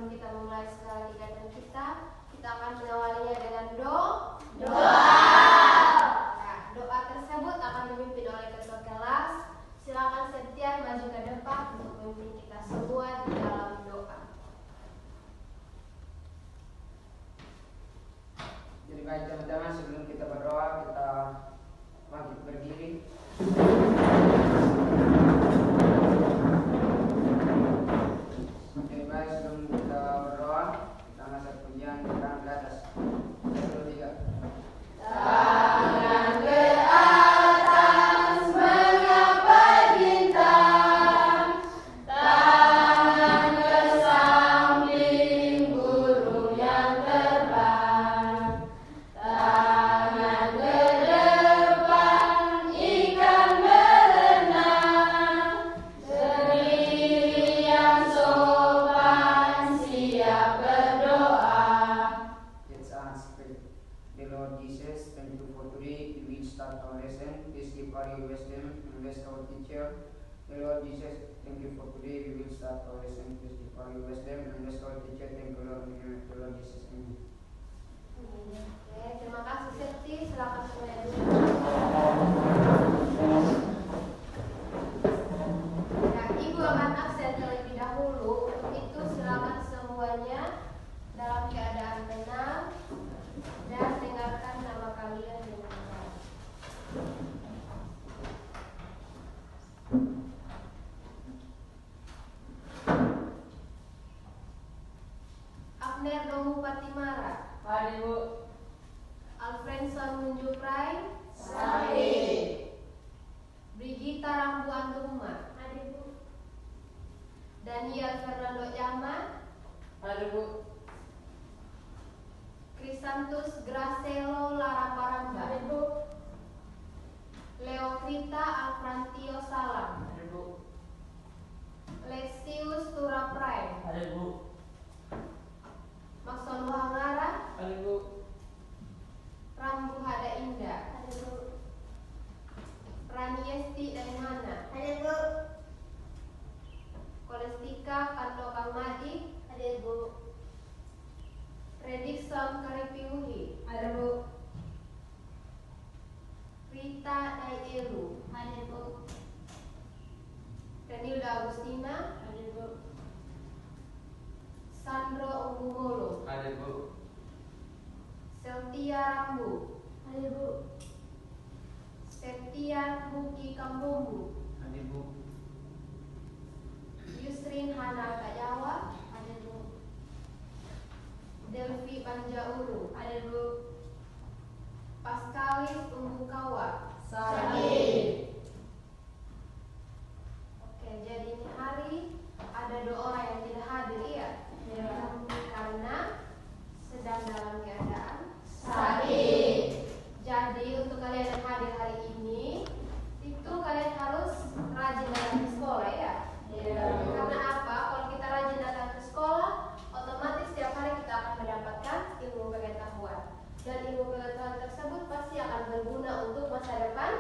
sebelum kita memulai segala kegiatan kita akan mengawalinya dengan doa. Nah, doa tersebut akan dipimpin oleh ketua kelas. Silakan Septian maju ke depan untuk memimpin kita semua di dalam doa. Jadi baik teman-teman, sebelum kita berdoa, kita bangkit berdiri. Jadi baik, sebelum kita berdoa, kita angkat pujian tangan ke atas. 1, 2, 3. Tangan ke atas menggapai bintang, tangan ke samping burung yang terbang, tangan ke depan ikan berenang, berdiri yang sopan siap berdoa. Let's ask the Lord Jesus, thank you for today. We will start our lesson. Please give our wisdom and bless our teacher. The Lord Jesus, thank you for today. We will start our lesson. Please give our wisdom and bless our teacher. Thank you, Lord. In the name of the Lord Jesus. Amen. Oke, terima kasih Septi. Silakan semuanya dulu. Nah, Ibu akan absen terlebih dahulu. Untuk itu silakan semuanya dalam keadaan tenang dan dengarkan nama kalian dengan baik. Abner Domu Patimara, Hadir Bu. Alfredson Munjuprai, Hadir. Brigita Rambu Anduma, Hadir Bu. Daniel Fernando Yaman, Hadir Bu. Crisantus Gracelo Laraparamba, Hadir Bu. Leokrita Alfrantio Salam, Hadir Bu. Lesius Turaprai, Hadir Bu. Maxon Luhangara, Hadir Bu. Rambu Hada Indah, Hadir Bu. Raniesti dari mana? Hadir Bu. Kolestika Kanto Kamadi, Hadir Bu. Predikson Karipiuhi, Hadir Bu. Rita Daielu, Hadir Bu. Renilda Agustina, Hadir Bu. Sandro Unggumolo, Hadir Bu. Seltia Rambu, Hadir Bu. Septian Buki Kambumbu, Hadir Bu. Yusrin Hana Kajawa, Hadir Bu. Delvi Panjaulu, Hadir Bu. Paskalis Umbukawa. Hadir. Oke, jadi ini hari ada 2 orang yang tidak hadir, iya? Karena sedang dalam keadaan Sakit. Jadi untuk kalian yang hadir hari ini, itu kalian harus rajin datang ke sekolah, ya? Karena apa? Kalau kita rajin datang ke sekolah, otomatis setiap hari kita akan mendapatkan ilmu pengetahuan. Dan ilmu pengetahuan tersebut pasti akan berguna untuk masa depan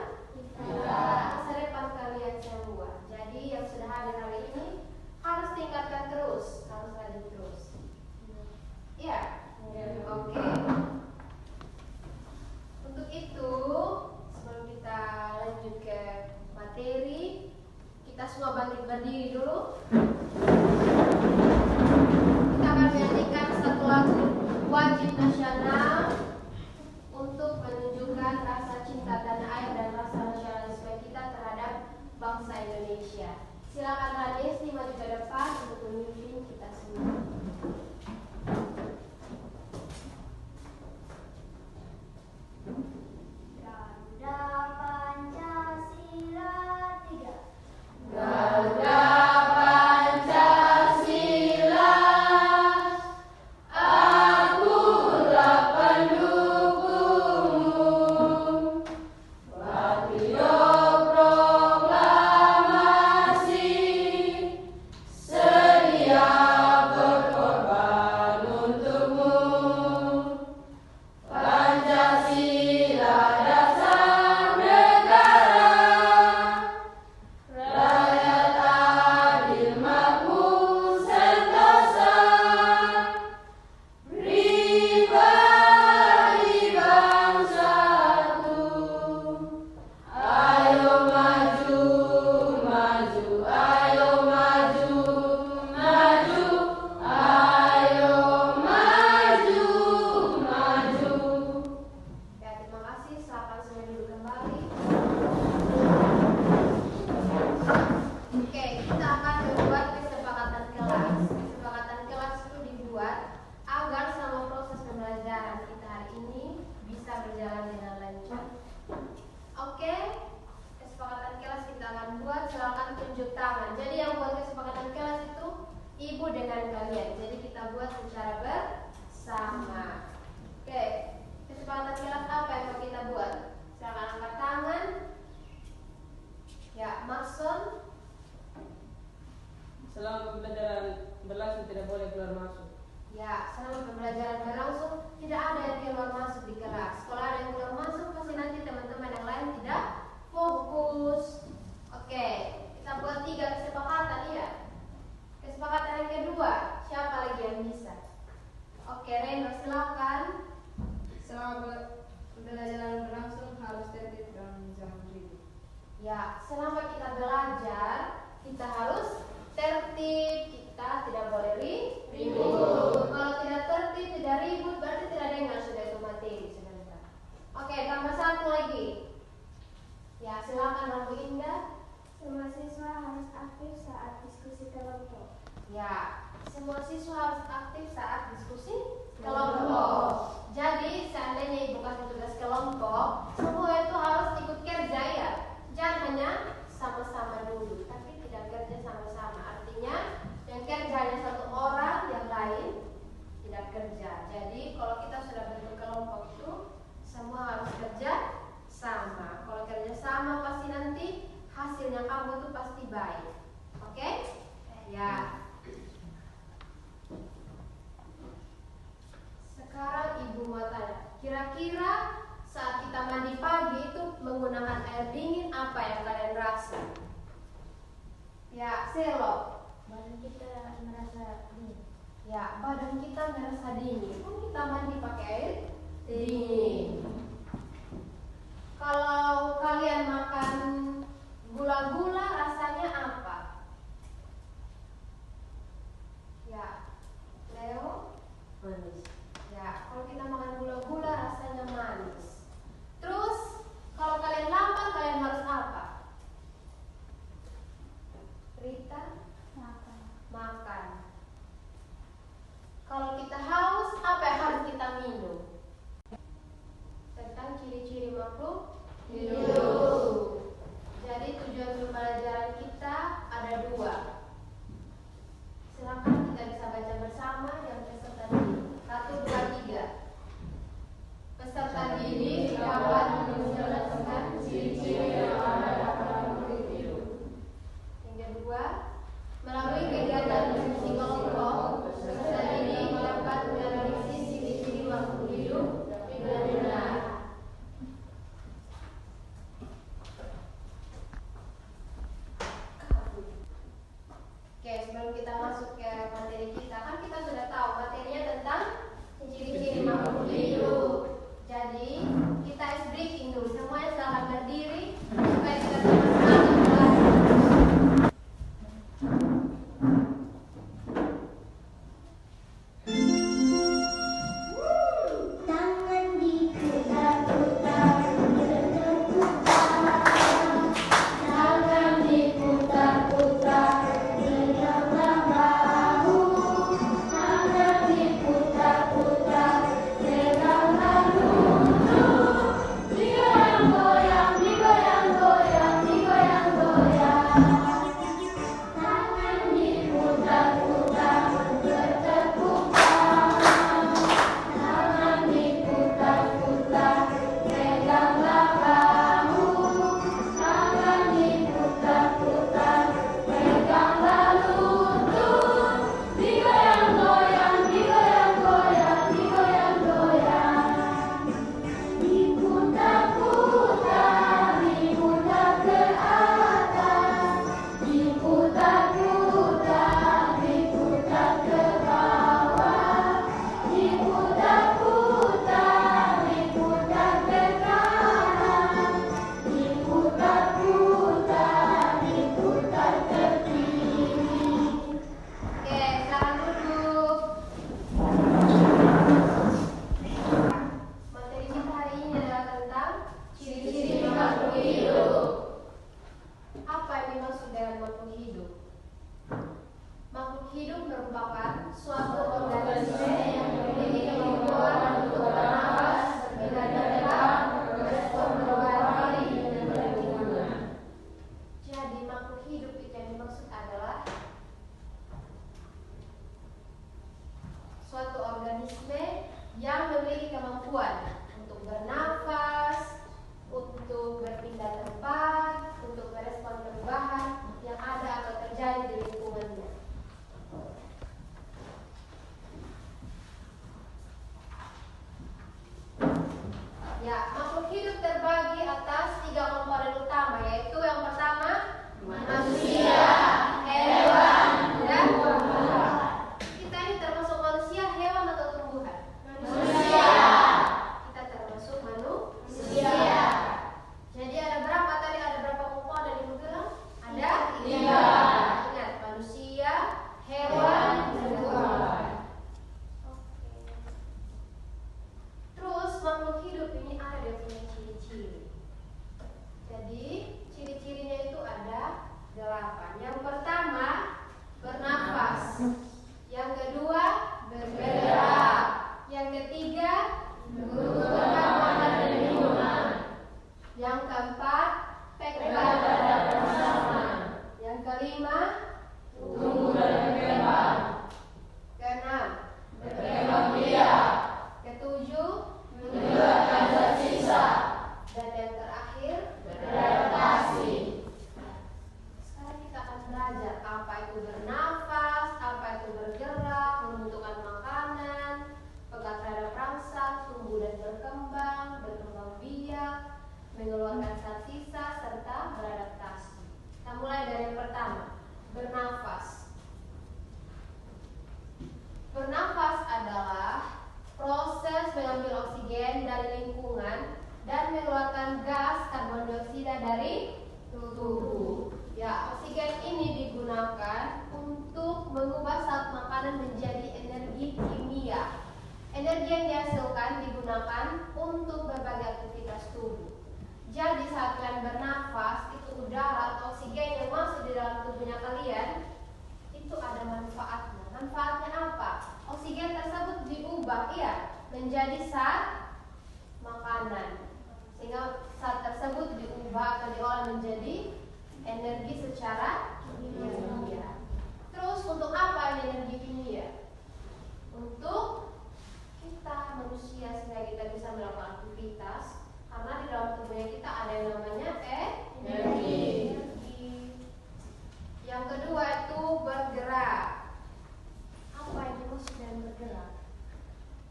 masa depan kalian semua. Jadi yang sudah hadir hari ini harus tingkatkan terus, harus rajin terus. Iya? Oke. Untuk itu, sebelum kita lanjut ke materi, kita semua bangkit berdiri dulu. Kita akan menyanyikan satu lagu wajib nasional untuk menunjukkan rasa cinta tanah air dan rasa nasionalisme kita terhadap bangsa Indonesia. Silakan Raniesti maju ke depan untuk memimpin kita semua. Garuda Pancasila 3. Garuda Pancasila, akulah pendukungmu. Patriot proklamasi, sedia berkorban. silakan tunjuk tangan. Jadi yang buat kesepakatan kelas itu ibu dengan kalian. Jadi kita buat secara bersama. Oke, kesepakatan kelas apa yang mau kita buat? Silakan angkat tangan. Ya, Maxon. Selama pembelajaran berlangsung tidak boleh keluar masuk. Ya, selama pembelajaran berlangsung tidak ada yang keluar masuk di kelas. Kalau ada yang keluar masuk pasti nanti teman-teman yang lain tidak fokus. Oke, kita buat 3 kesepakatan ya. Kesepakatan yang kedua, siapa lagi yang bisa? Oke, Reno silakan. Selama pembelajaran berlangsung harus tertib dan jangan ribut. Ya, selama kita belajar kita harus tertib, kita tidak boleh ribut. Kalau tidak tertib, tidak ribut, berarti tidak dengar sudah itu materi sebentar. Oke, tambah 1 lagi. Ya, silakan Rambu Indah. Semua siswa harus aktif saat diskusi kelompok. Ya, semua siswa harus aktif saat diskusi kelompok. Jadi, seandainya ibu kasih tugas kelompok, semua itu harus ikut kerja ya. Jangan hanya sama-sama dulu, tapi tidak kerja sama-sama. Artinya, yang kerja hanya 1 orang, yang lain tidak kerja. Jadi, kalau kita sudah bentuk kelompok itu, semua harus kerja sama. Kalau kerja sama pasti nanti hasilnya kamu itu pasti baik. Oke? Ya. Sekarang ibu mau tanya, kira-kira saat kita mandi pagi itu menggunakan air dingin apa yang kalian rasa? Ya, Selo. Badan kita merasa dingin. Ya, badan kita merasa dingin. Kita mandi pakai air dingin. Kalau kalian makan gula-gula rasanya apa? Ya, Leo. Manis. Ya, kalau kita makan gula-gula rasanya manis. Terus, kalau kalian lapar kalian harus apa? Rita? Makan. Kalau kita haus, apa yang harus kita minum? Tentang ciri-ciri makhluk hidup. Jadi tujuan pembelajaran kita ada 2. Silakan kita bisa baca bersama yang peserta diri. 1, 2, 3. Peserta didik dapat menjelaskan ciri-ciri yang ada dalam makhluk hidup. Yang kedua, melalui kegiatan diskusi kelompok, peserta didik dapat menganalisis ciri-ciri makhluk hidup dengan benar. Oke, sebelum kita masuk ke materi kita, kan kita sudah tahu materinya tentang ciri-ciri makhluk hidup. Jadi, kita ice breaking dulu. Semuanya silakan berdiri supaya kita sama-sama belajar. Tangan diputar-putar, berputar. Tangan diputar-putar, tegaklah bahu. Tangan diputar-putar, tegaklah lutut. Digoyang-goyang, digoyang-goyang, digoyang-goyang. Tangan diputar-putar, bertepuk tangan. Tangan diputar-putar, peganglah bahu. Tangan diputar-putar, peganglah lutut. Digoyang-goyang, digoyang-goyang, digoyang-goyang. Diputar-putar, diputar ke atas. Diputar-putar, diputar ke bawah. Diputar-putar, diputar ke kanan. Diputar-putar, diputar ke kiri. Oke, sekarang duduk. Materi kita hari ini adalah tentang ciri-ciri makhluk hidup. Apa yang dimaksud dengan makhluk hidup? Makhluk hidup merupakan suatu organisme yang memiliki kemampuan untuk bernafas, bergerak, merespon perubahan diri dan berlingkungan. Jadi makhluk kelima, tumbuh dan berkembang, keenam, berkembang biak, ketujuh, meninggalkan zat sisa, dan yang terakhir. beradaptasi. Sekarang kita akan belajar apa itu bernafas, apa itu bergerak, membutuhkan makanan, peka terhadap rangsang, tumbuh dan berkembang, berkembang biak, mengeluarkan zat sisa, serta beradaptasi. Kita mulai dari yang pertama, bernafas. Bernafas adalah proses mengambil oksigen dari lingkungan dan mengeluarkan gas karbon dioksida dari tubuh. Ya, oksigen ini digunakan untuk mengubah zat makanan menjadi energi kimia. Energi yang dihasilkan digunakan untuk berbagai aktivitas tubuh. Jadi saat kalian bernafas, itu udara atau oksigen yang masuk di dalam tubuhnya kalian itu ada manfaatnya. Manfaatnya apa? Oksigen tersebut diubah menjadi zat makanan. Sehingga zat tersebut diubah atau diolah menjadi energi secara kimia. Terus untuk apa ini energi kimia? Untuk kita manusia sehingga kita bisa melakukan aktivitas. Karena di dalam tubuhnya kita ada yang namanya energi. Yang kedua itu bergerak. Apa yang dimaksud dengan bergerak?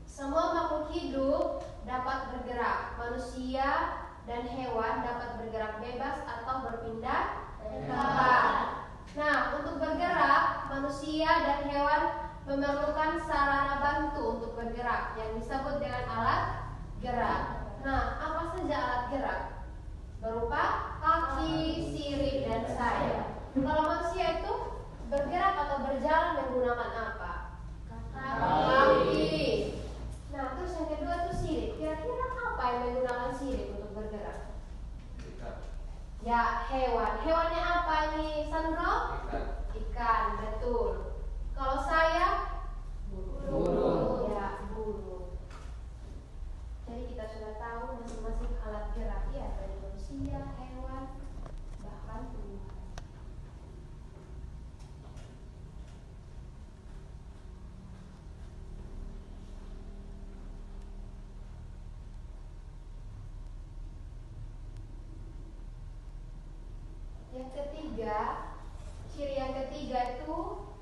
Semua makhluk hidup dapat bergerak. Manusia dan hewan dapat bergerak bebas atau berpindah tempat. Nah, untuk bergerak, manusia dan hewan memerlukan sarana bantu untuk bergerak yang disebut dengan alat gerak. Nah, apa saja alat gerak? Berupa kaki, sirip, dan sayap. Kalau manusia itu bergerak atau berjalan menggunakan apa? Kaki. Nah, terus yang kedua itu sirip. Kira-kira apa yang menggunakan sirip untuk bergerak? Ya, hewan. Hewannya apa ini, Sandro? Ikan, betul. Kalau sayap? Burung. Ya, burung. Jadi kita sudah tahu masing-masing alat gerak dari manusia, hewan, bahkan tumbuhan. Yang ketiga, ciri yang ketiga itu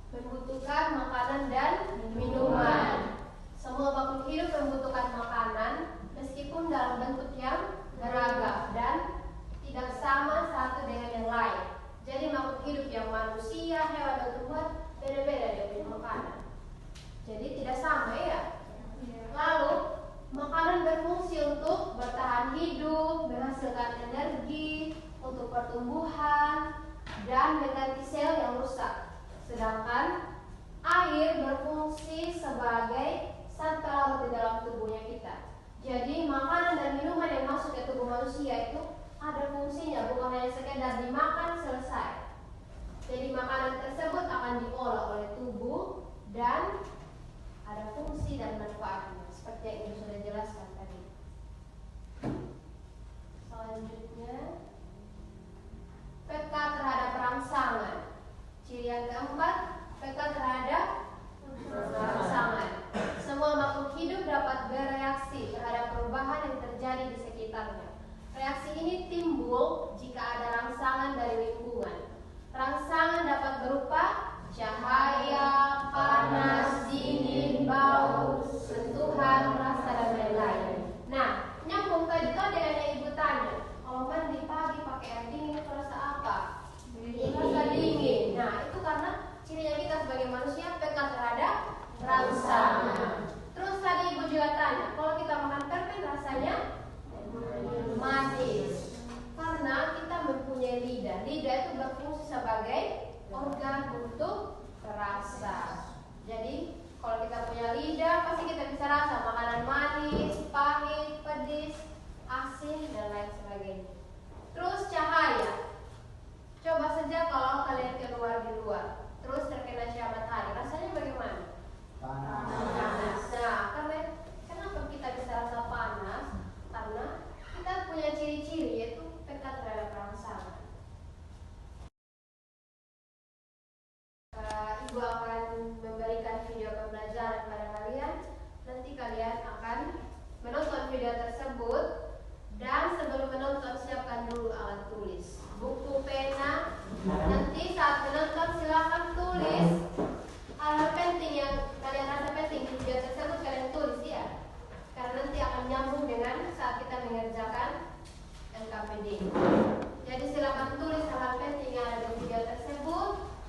membutuhkan makanan dan minuman. Semua makhluk hidup membutuhkan makanan meskipun dalam bentuk yang beragam dan tidak sama satu dengan yang lain. Jadi makhluk hidup yang manusia, hewan dan tumbuhan beda-beda dia punya makanan. Jadi tidak sama Lalu makanan berfungsi untuk bertahan hidup, menghasilkan energi untuk pertumbuhan dan mengganti sel yang rusak. Sedangkan air berfungsi sebagai zat pelarut di dalam tubuhnya kita. Jadi makanan dan minuman yang masuk ke tubuh manusia itu ada fungsinya, bukan hanya sekedar dimakan selesai. Jadi makanan tersebut akan diolah oleh tubuh dan ada fungsi dan manfaatnya, seperti yang Ibu sudah jelaskan tadi. Selanjutnya, peka terhadap rangsangan. Ciri yang keempat, peka terhadap rangsangan. Semua makhluk hidup dapat bereaksi terhadap perubahan yang terjadi di sekitarnya. Reaksi ini timbul jika ada rangsangan dari lingkungan. Rangsangan dapat berupa cahaya, panas, dingin, bau, sentuhan, rasa, dan lain-lain. Nah, nyambung tadi tuh dengan yang Ibu tanya. Kalau mandi pagi pakai air dingin itu rasa apa? Rasa dingin. Nah, itu karena cirinya kita sebagai manusia peka terhadap rangsangan. Terus tadi Ibu juga tanya, kalau kita makan permen rasanya manis. Karena kita mempunyai lidah. Lidah itu berfungsi sebagai organ untuk rasa. Jadi kalau kita punya lidah pasti kita bisa rasa makanan manis, pahit, pedis, asin, dan lain sebagainya. Terus cahaya. Coba saja kalau kalian keluar di luar, terus terkena cahaya matahari, rasanya bagaimana? Panas. Nah, kenapa kita bisa rasa panas? Karena kita punya ciri-ciri yaitu peka terhadap rangsangan. Ibu akan memberikan video pembelajaran pada kalian. Nanti kalian akan menonton video tersebut. Dan sebelum menonton siapkan dulu alat tulis, buku, pena. Nanti saat menonton silakan tulis hal-hal penting yang kalian rasa penting di video tersebut, kalian tulis ya. Karena nanti akan nyambung dengan saat kita mengerjakan LKPD. Jadi silakan tulis hal-hal penting yang ada di video tersebut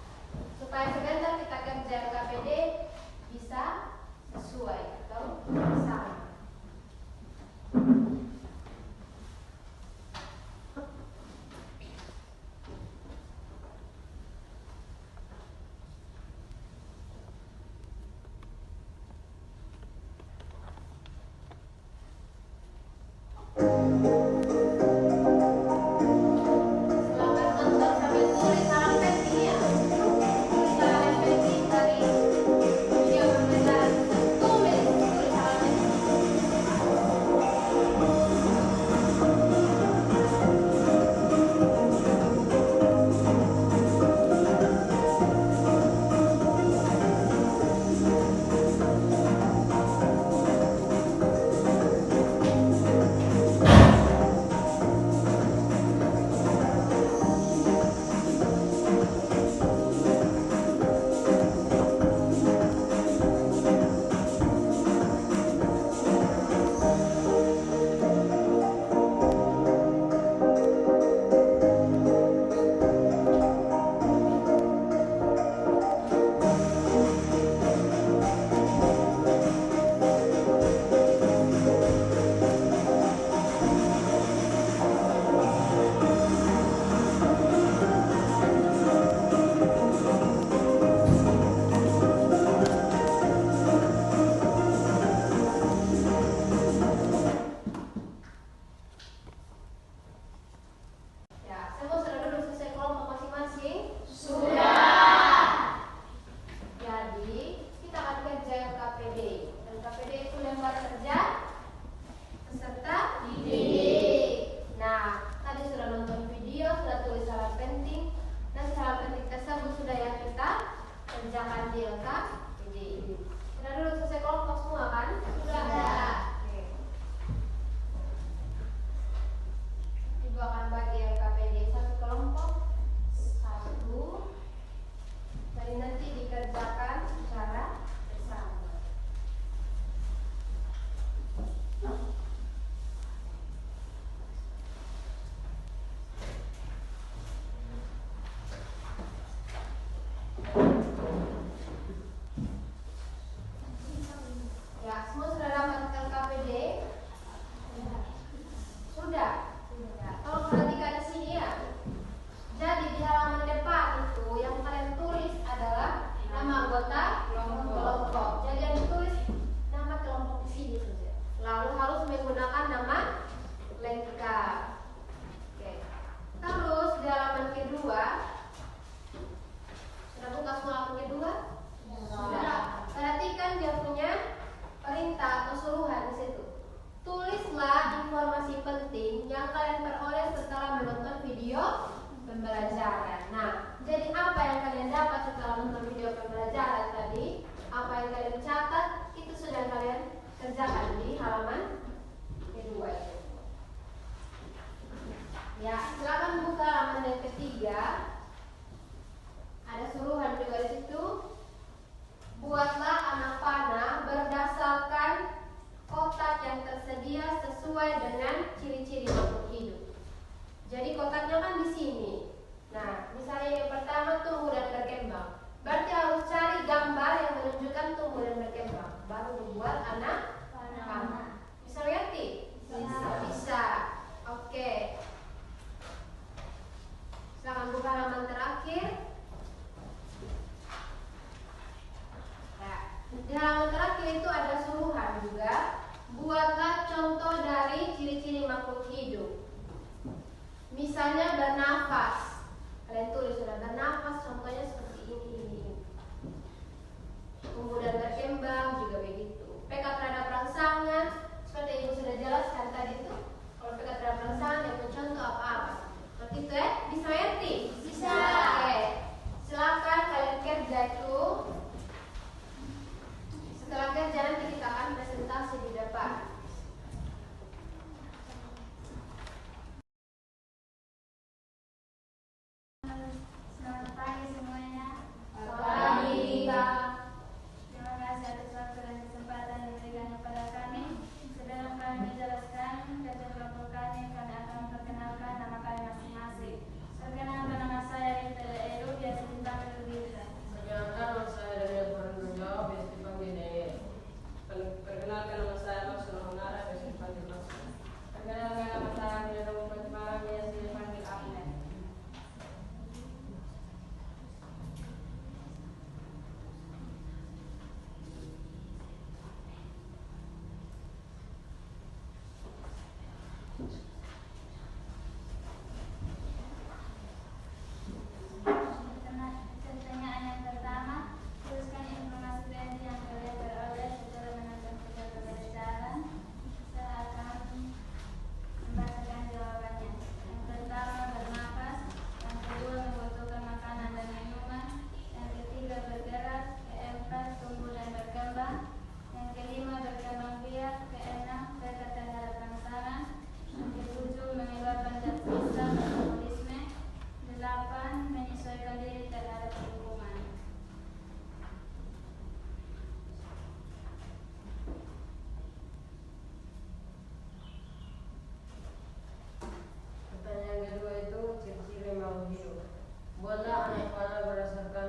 supaya sebentar kita kerja LKPD bisa sesuai atau sama.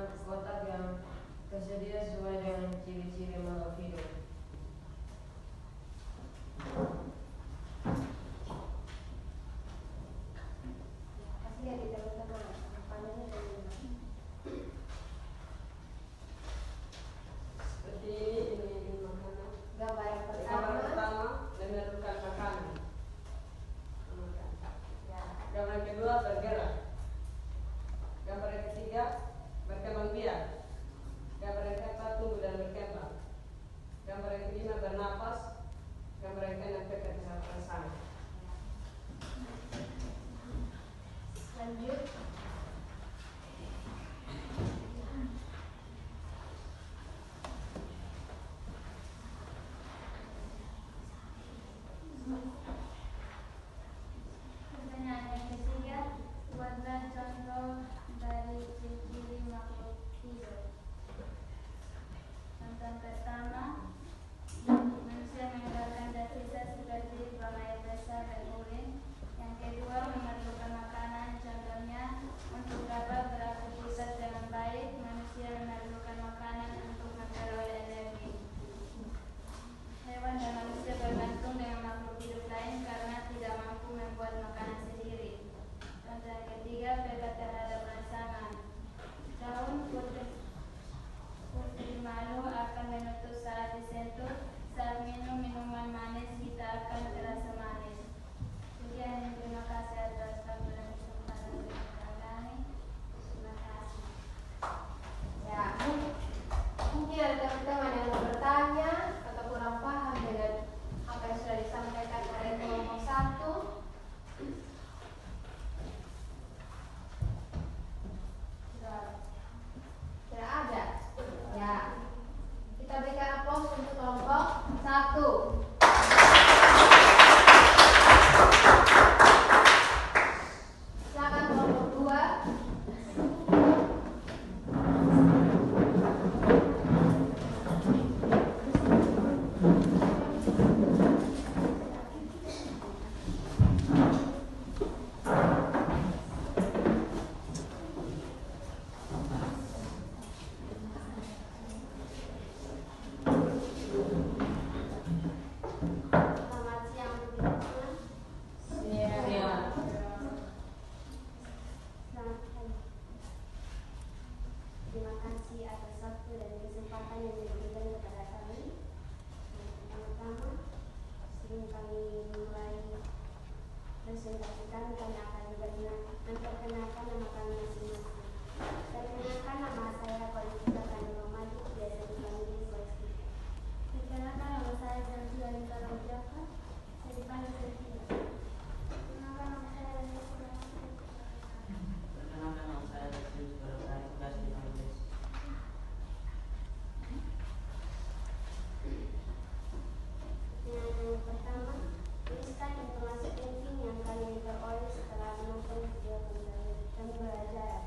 dengan kotak yang tersedia sesuai dengan ciri-ciri makhluk hidup. Kasih lihat di teman-teman, panelnya dari mana? Seperti ini makanan. Gambar yang Gambar pertama. pertama memerlukan makanan. Ya. Gambar yang kedua bergerak. Gambar yang ketiga berkembang biak. Gambar yang keempat tumbuh dan berkembang. Gambar yang kelima bernapas. Gambar yang keenam kekal bersama. Lanjut. Pertanyaan yang ketiga, buatlah contoh dari ciri-ciri makhluk hidup. Contoh pertama, manusia mengeluarkan zat sisa seperti buang air besar dan urin. Yang kedua, memerlukan makanan. Contohnya, untuk dapat beraktivitas dengan baik, manusia memerlukan makanan untuk memperoleh energi. Hewan dan manusia bergantung dengan makhluk hidup lain karena tidak mampu membuat makanan sendiri. Contoh yang ketiga, bebas terhadap rangsangan. Daun putih malu akan menutup saat disentuh. Saat minum minuman manis, kita akan terasa manis. Sekian, terima kasih atas waktu dan kesempatan mendengarkan kami. Terima kasih. Ya, mungkin ada teman-teman yang mau bertanya atau kurang paham dengan apa yang sudah disampaikan oleh kelompok 1. Tidak ada. Ya, kita berikan aplaus untuk kelompok 1. Silakan kelompok 2. Selamat siang teman-teman. Iya. Selamat pagi. Terima kasih atas waktu dan kesempatan yang diberikan kepada kami. Pertama-tama, sebelum kami mulai presentasi kami akan memperkenalkan nama kami masing-masing. Perkenalkan, nama saya Kolifita Kanul Madu, biasa dipanggil Kolifita. Perkenalkan, nama saya Zanti Alita Rojaka, saya dipanggil Zanti. Perkenalkan, nama saya Zanti. Perkenalkan, nama saya Rizky Sukarasari, tugas di Majelis. Yang pertama, tuliskan informasi penting yang kalian peroleh setelah menonton video pembelajaran.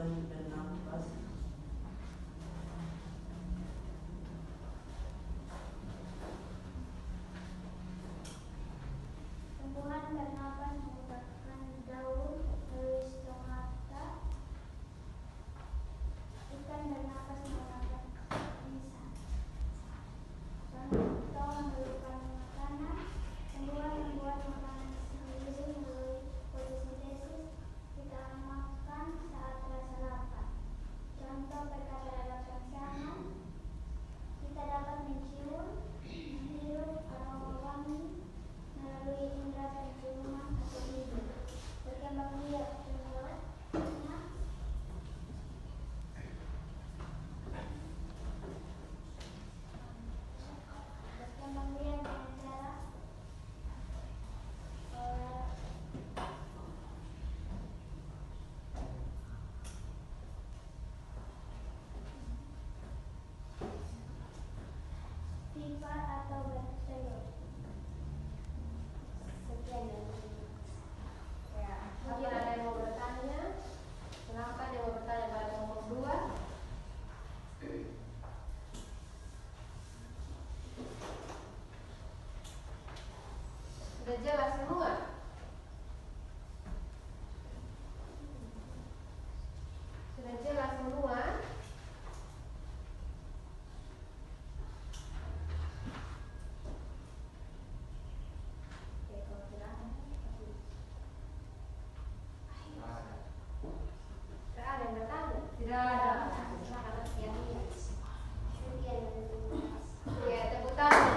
kesimpulan bernapas. Tumbuhan bernapas menggunakan daun dari stomata. Ikan bernapas menggunakan insang. Contoh memerlukan makanan. Tumbuhan membuat makanan sendiri melalui fotosintesis. Kita makan saat rasa lapar. Contoh pekat terhadap rangsangan. Kita dapat mencium, menghirup aroma wangi melalui indera penciuman atau hidung. Berkembang biak contohnya berkembang biak dengan cara pipa atau bertelur. Sekian dari Ya, mungkin ada yang mau bertanya. Silahkan yang mau bertanya pada kelompok 2. Sudah jelas semua? Sudah jelas semua? Oke, kalau tidak ada, tidak ada yang bertanya? Tidak ada. Silakan sekian ini. sekian dari Ya, tepuk tangan.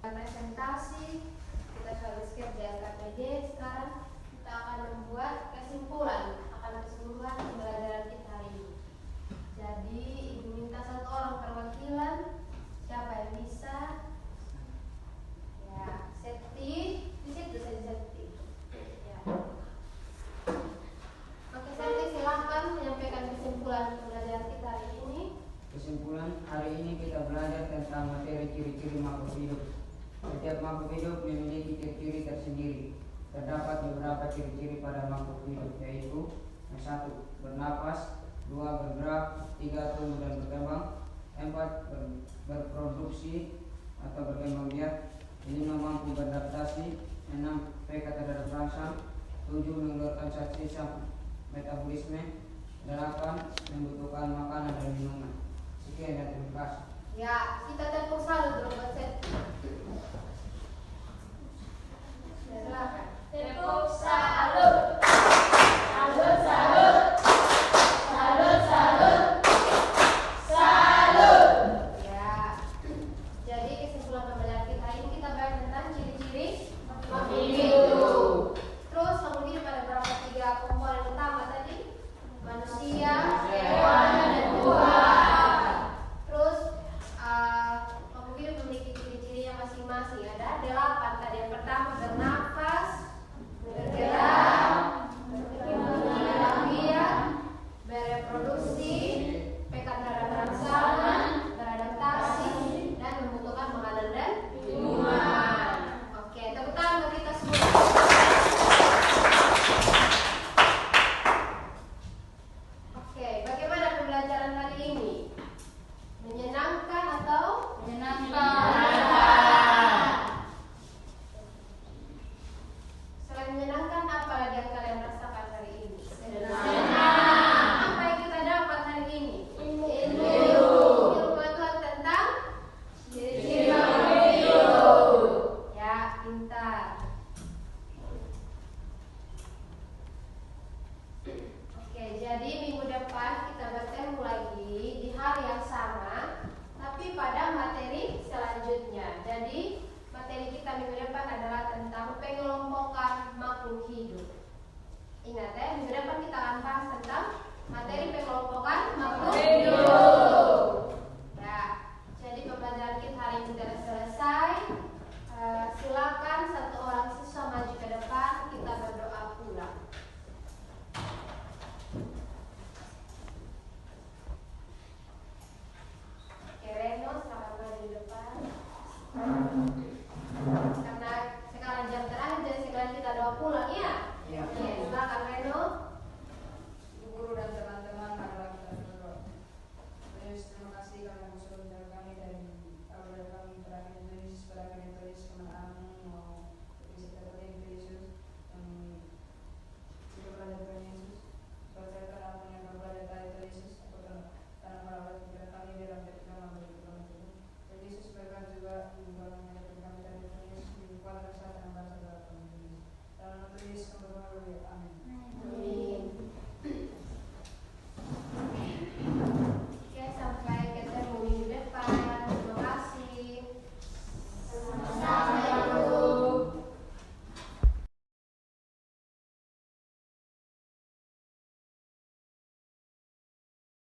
Presentasi kita sudah skip di LKPD. Sekarang kita akan membuat kesimpulan akan keseluruhan pembelajaran kita hari ini. Jadi ibu minta satu orang perwakilan. Siapa yang bisa? Ya, Septi di situ saja Septi. Ya. Oke, Septi silahkan menyampaikan kesimpulan pembelajaran kita hari ini. Kesimpulan, hari ini kita belajar tentang materi ciri-ciri makhluk hidup. Setiap makhluk hidup memiliki ciri-ciri tersendiri. Terdapat beberapa ciri-ciri pada makhluk hidup, yaitu yang 1. Bernapas, 2. Bergerak, 3. Tumbuh dan berkembang, 4. Berproduksi atau berkembang biak, 5. Mampu beradaptasi, 6. Pekat terhadap rangsang, 7. Mengeluarkan zat sisa metabolisme, 8. Membutuhkan makanan dan minuman. Sekian dan terima kasih. Ya, kita tepuk salut dulu buat Septi. Silakan. Tepuk salut. Salut, salut. Salut, salut. Salut. Ya. Jadi kesimpulan pembelajaran kita ini kita bahas tentang ciri-ciri makhluk hidup. Terus makhluk hidup ada berapa 3 komponen utama tadi? Manusia, hewan, dan Tuhan. Terus makhluk hidup memiliki ciri-cirinya masing-masing. Ada 8 tadi. Yang pertama bernapas, bergerak, berkembang biak, bereproduksi, pekat terhadap rangsangan, beradaptasi, dan membutuhkan makanan dan minuman. Oke, tepuk tangan buat kita semua. Oke, bagaimana pembelajaran hari ini? Menyenangkan atau selain menyenangkan, apa lagi yang kalian rasakan hari ini? Apa yang kita dapat hari ini? Ilmu pengetahuan tentang ciri-ciri makhluk hidup. Ya, pintar. Oke, jadi minggu depan kita bertemu lagi di hari yang sama, tapi pada materi selanjutnya. Jadi materi kita minggu depan adalah tentang pengelompokan makhluk hidup. Ingat ya.